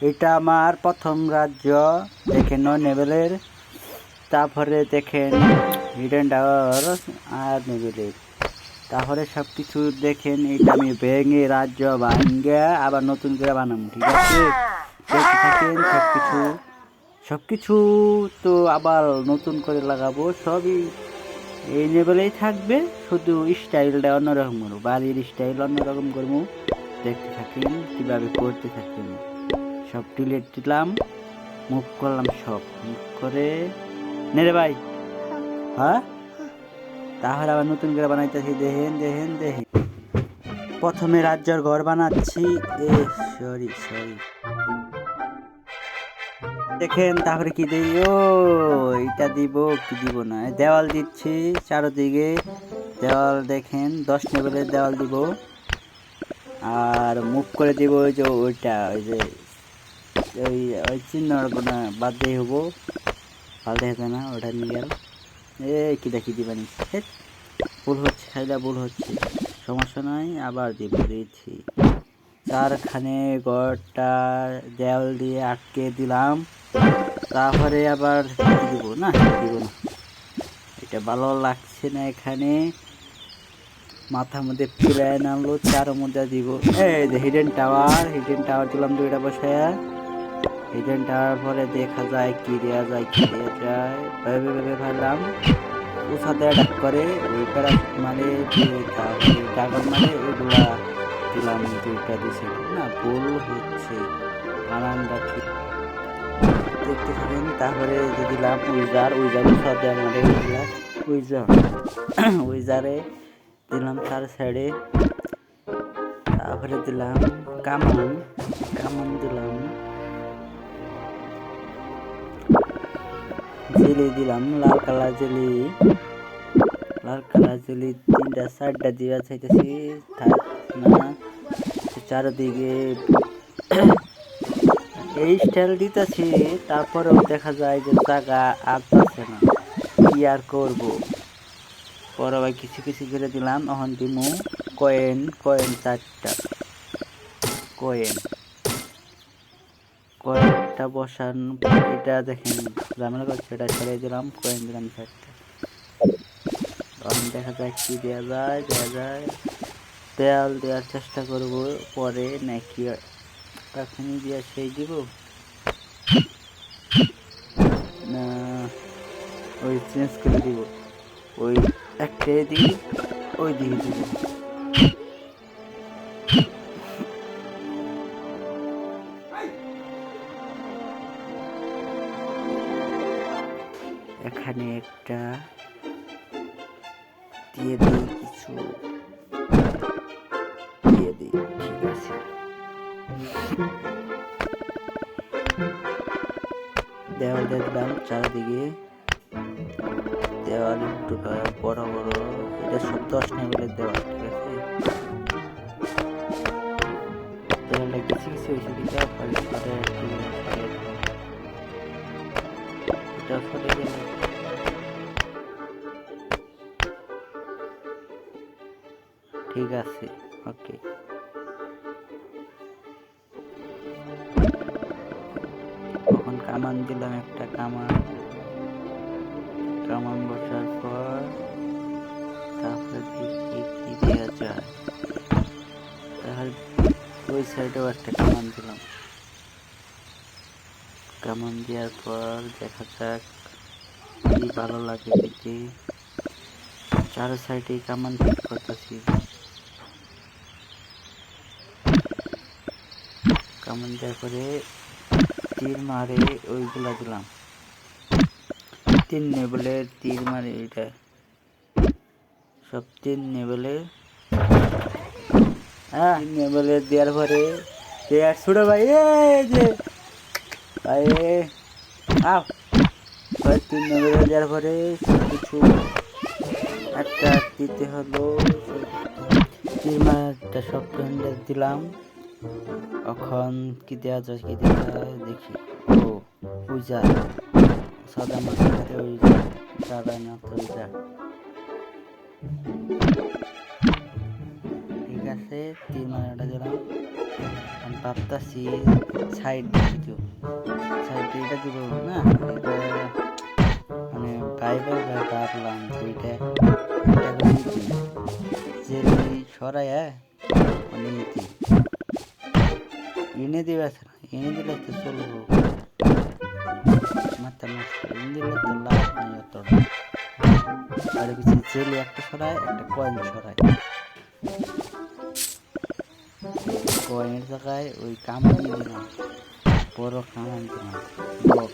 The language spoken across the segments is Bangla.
এটা আমার প্রথম রাজ্য দেখেন, 9 লেভেলের। তারপরে দেখেন হিডেন টাওয়ার 8 লেভেলের। তারপরে সব কিছু দেখেন, এটা আমি ভেঙে রাজ্য ভাঙ্গে আবার নতুন করে বানাবো, ঠিক আছে? দেখতে থাকেন সব কিছু তো আবার নতুন করে লাগাবো, সবই এই লেভেলেই থাকবে, শুধু স্টাইলটা অন্যরকম করবো, বাড়ির স্টাইল অন্যরকম করবো। দেখতে থাকেন কীভাবে করতে থাকেন। সব ডিলেট দিলাম, মুভ করলাম, সব মুভ করে নে রে ভাই। হ্যাঁ, তাহলে আবার নতুন করে বানাইতেছি। দেখেন প্রথমে রাজ্যের ঘর বানাচ্ছি। সরি দেখেন, তারপরে কি দিই, ও এটা দিব কি দিব না, দেওয়াল দিচ্ছি চারদিকে দেওয়াল। দেখেন 10 লেভেলের দেওয়াল দিব, আর মুভ করে দিব ওই যে ওইটা, ওই যে ওই চিহ্ন বাদ দিয়ে হবো, ভালো দেখে না ওটা নিয়ে গেল। কি দেখি দিবানি, ভুল হচ্ছে, খাইলা ভুল হচ্ছে, সমস্যা নাই, আবার দিচ্ছি। চারখানে ঘরটা দেওয়াল দিয়ে আটকে দিলাম। তারপরে আবার দিব না, এটা ভালো লাগছে না, এখানে মাথার মধ্যে প্ল্যান আনলো, 4 মধ্যে দিব। এই যে হিডেন টাওয়ার দিলাম 2টা বসায়া। হিডেন টাওয়ার পরে দেখা যায় কি দেওয়া যায় ভেবে ভাবলাম উষা দেওয়া ডাক করে, ওই প্যারাশুট মারে, তারপরে ড্রাগন মারে, এগুলা দিলাম 2টা দিছে না, ভুল হচ্ছে, বানান রাখি। দেখতে থাকেন, তারপরে দিলাম উইজার উষা দেওয়া মারে, উইজারে দিলাম 4 সাইডে। তারপরে দিলাম কামান দিলাম, জেলি দিলাম, লাল কালার জেলি 3টা 4টা দিয়া চাইতেছি, থাক না চারদিকে এই স্টাইল দিতেছি। তারপরেও দেখা যায় যে জায়গা আসতেছে না, কি আর করবো, পরে ভাই কিছু করে দিলাম। এখন দিমু কয়েন 4টা কয়েনটা বসান। এটা দেখেন ঝামেলা করছে, এটা ছেড়ে দিলাম, কয়েন দিলাম 4টা। এখন দেখা যায় কি দেওয়া যায়, দেয়াল দেওয়ার চেষ্টা করব পরে, নাকি এখনই দিয়ে সেই দিব না, ওই চেঞ্জ করে দিব, ওই একটাই দিই, ওই দিকে দিব। এখানে একটা দিয়ে দিই, কিছু দিয়ে দিই, ঠিক আছে। দেওয়াল দিয়ে দিলাম চারিদিকে, দেওয়াল একটু বড়, এটা সব 10 লেভেলের দেওয়াল, ঠিক আছে। দেওয়ালটা কিছু হয়েছে দিকে এটা ফলে গেল, ঠিক আছে, ওকে। এখন কামান দিলাম, একটা কামান বসার পর তারপরে দেখি কি দেওয়া যায়। তাহলে ওই সাইডেও একটা কামান দিলাম, কামান দেওয়ার পর দেখা যাক কি ভালো লাগে দেখতে। 4 সাইডে কামান ফিট করতেছি, কামান দেওয়ার পরে তীর মারে ওইগুলা দিলাম, 3 লেভেলের তীর মারে, এটা সব 3 লেভেলের। 3 লেভেলের দেওয়ার পরে ছোট ভাই, এই যে ভাই আও, 3 লেভেলের দেওয়ার পরে সব কিছু একটা দিতে হলো, তীর মারটা সব দিলাম। এখন কি দেওয়া যায় দেখি। ও উইজার, সাদা মাছের সাথে উইজার, ঠিক আছে। 3 মারাটা দিলাম, আমি ভাবতাছি সাইড দিব, সাইডে এটা দিব না, এটা মানে ভাবলাম যে এটা করে দিই জেলি সরাইয়া মানে এনে দিবে, এনে দিলে তো চলবো, মাথা নষ্ট এনে দিলে তো লাভ নেই অতটা। আর কিছু জেলি একটা সরায়, একটা কয়েন সরায়, কয়েনের জায়গায় ওই কামান দিলাম, বড় কামান দিলাম, বক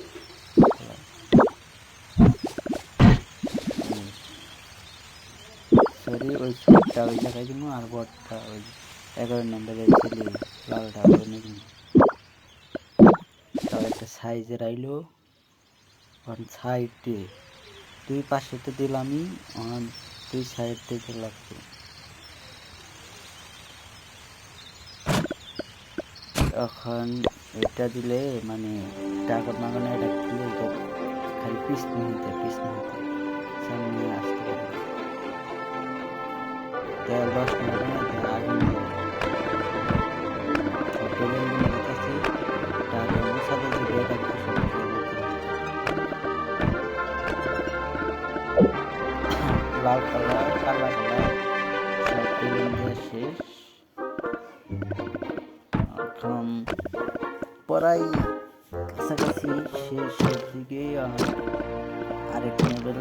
সরি ওই ছোটটা ওই জায়গায় দিব, আর বড়টা ওই 11 নম্বরের জেলি লালটা ওখানে দিব। তাও একটা সাইজের আইলো, সাইডে দুই পাশে তো দিলামই, দুই সাইড থেকে লাগবে। এখন এটা দিলে মানে টাকা মাগানো, এটা দিলে এটা খালি পিছনে হইতে সামনে আসতে পারে। তেল 10 মিনিট আগুন লাল কালার কালা কালার সব বেলুন দিয়ে শেষ। এখন প্রায় কাছাকাছি শেষের দিকে আরেক লেভেল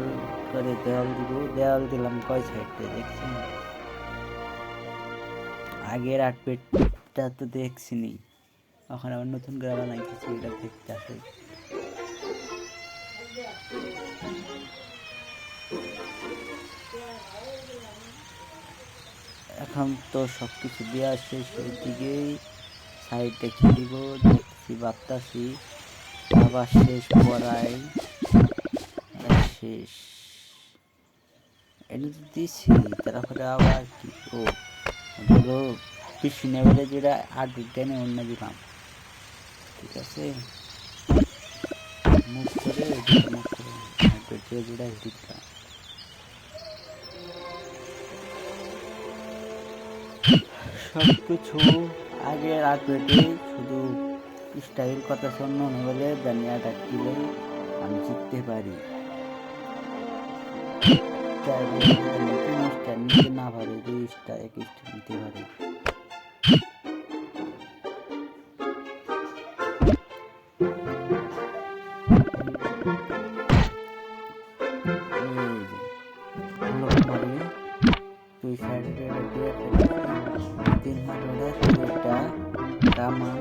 করে দেওয়াল দিব। দেওয়াল দিলাম কয় সাইডে দেখছেন? আগের আর্টপেটটা তো দেখছিনি, এখন আবার নতুন করে বানাইতেছি, এটা দেখতে আসে। এখন তো সব কিছু দেওয়া শেষের দিকেই সাইডে কি দিব দেখছি, ভাবতাছি আবার শেষ পড়াই শেষ এটা তো দিছি, তারপরে আবার কি ও ধরো পিছনে বলে যেটা আর্টবিট টেনে অন্য দিলাম, ঠিক আছে? মুখ করে আর্টবিট যেটা দিলাম। সবকিছু আগের আর্টবিটে শুধু স্টাইল কথা শূন্য বলে ব্যানিয়াটা দিলে আমি জিততে পারি। নিতে না পারি, 2টা 1টা নিতে পারি। দুই সাইডে 3 হাজারটা কামান,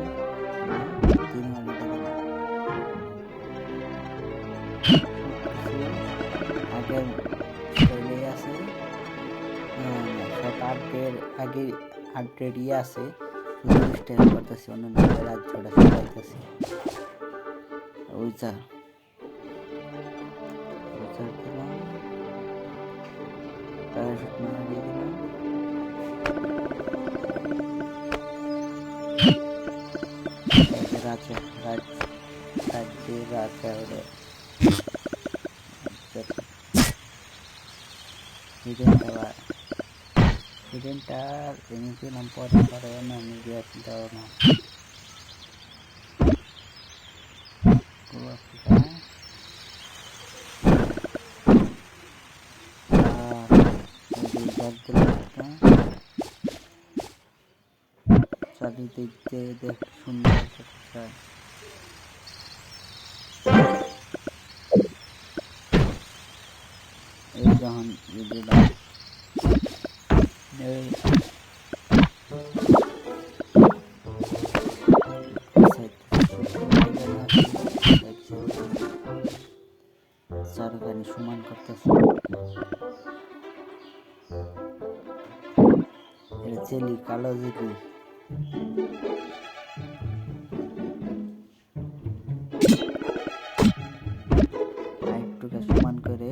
3 হাজার আগের স্টাইলে আছে, সব আগে আপডেট আছে, শুধু স্টাইল করতেছি, অন্য রাজ্যটা সবাইতেছি। ওই যা দিলাম, প্যারাশুট মারা দিয়ে দিলাম, রাজ্যের রাজা হলে হিডেনটা এনে দিলাম, পরে আমি দিয়ে চিন্তা ভাবনা চারিদিকে দেখ সুন্দর এই যখন দিলাম চারখানি সমান করতেছে, জেলি কালো জেলি একটুকে সমান করে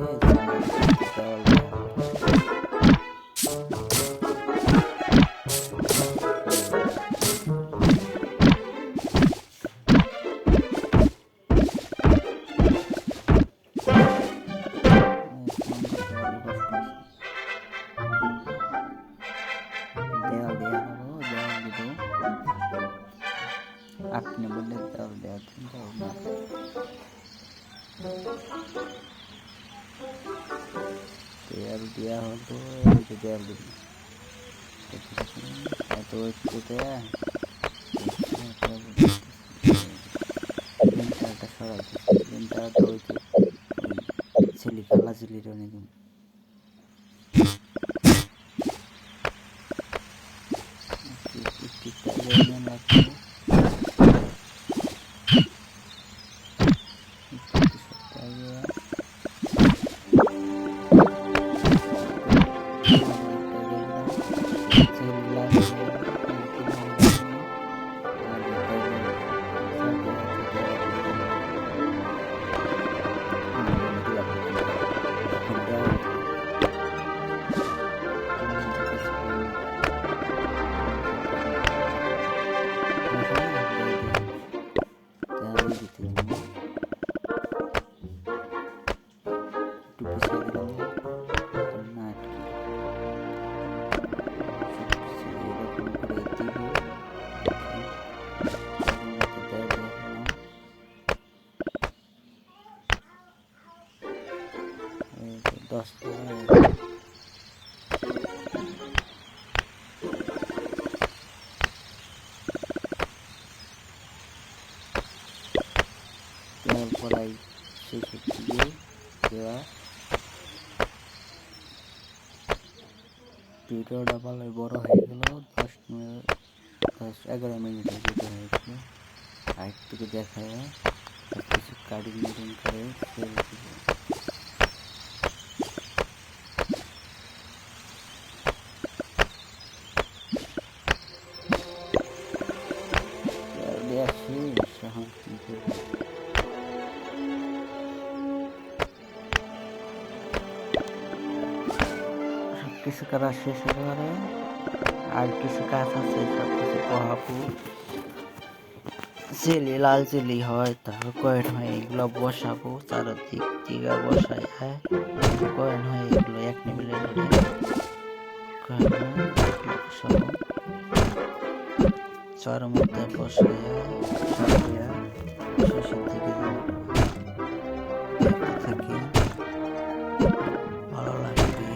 দেওয়াল দিয়ে দেবো, দেওয়াল দিব। নেবেলে দেওয়াল দেওয়া দেওয়াল না দেওয়াল দেওয়া হলো এই যে দেওয়াল দিবি এত একটুতে লিন্টারটা সরাইতে লিন্টারটা ওই যে ওই ছেলি কালা ছেলির অনেক পড়াই শেষের দিকে দেওয়া ভিডিওটা ভালোই বড় হয়ে গেল 10-11 মিনিট ভিডিও হয়ে গেল সাইড থেকে দেখায় সব কিছু কাটিং মিটিং করে কিছু করা শেষ হতে পারে আর কিছু কাজ আছে সব কিছু পোহাবো চিলি লাল চিলি হয় তারপর কয়েন হয় এগুলো বসাবো চারদিক দিকে বসাই কয়েন হয় এগুলো 1 টেবিলে বসাবো চার মধ্যে বসাইয়া শেষের দিকে থাকি ভালো লাগবে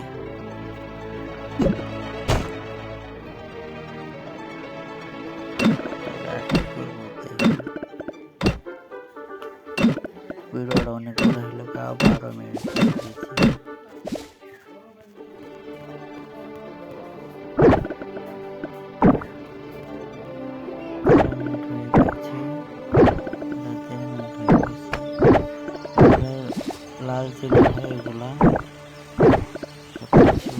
ভিডিওটা অনেক বড় হলো 12 মিনিট লাল চিলি হয় এগুলা সবকিছু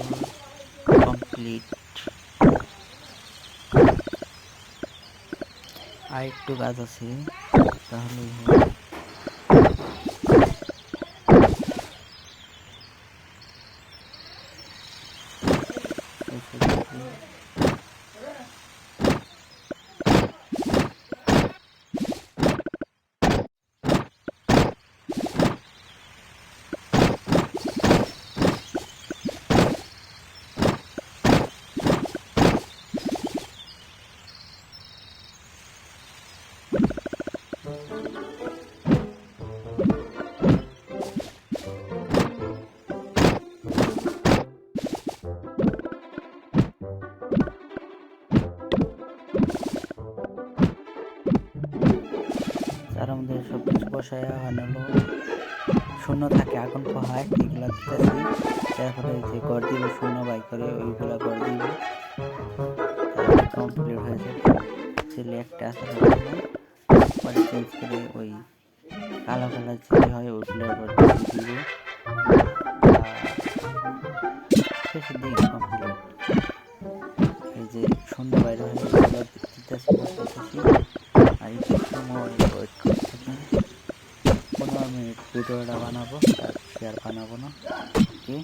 কমপ্লিট আর একটু কাজ আছে তাহলেই হবে তার মধ্যে সব কিছু বসায় হলো শূন্য থাকে আগুন পোহায় এগুলা দিতেছি তারপরে যে ঘর দিব শূন্য বাই করে ওইগুলা ঘর দিব কমপ্লিট হয়ে যাবে ছেলে একটা আছে পরে চেঞ্জ করে ওই কালো কালার চিলি হয় ওইগুলো ঘর দিব শেষের দিকে কমপ্লিট এই যে শূন্য বাইরে হয়ে এগুলো দিতেছি বসাইতেছি আর একটু সময় ওয়েট করতে 15 মিনিট ভিডিওটা বানাবো আর শেয়ার বানাবো না ওকে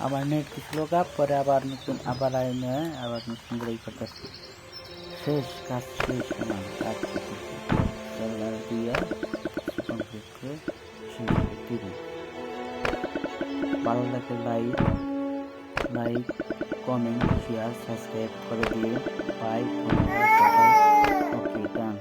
আমার নেট ছিল গা, পরে আবার নতুন আবার আইনে আবার নতুন করে করতেছি। শেষ কাজ শেষ, আমার কাজ সোলার দিয়ে কমপ্লিট করে শেষ করে দিব। ভালো লাগলে লাইক কমেন্ট শেয়ার সাবস্ক্রাইব করে দিয়ে বাই। ওকে ডান।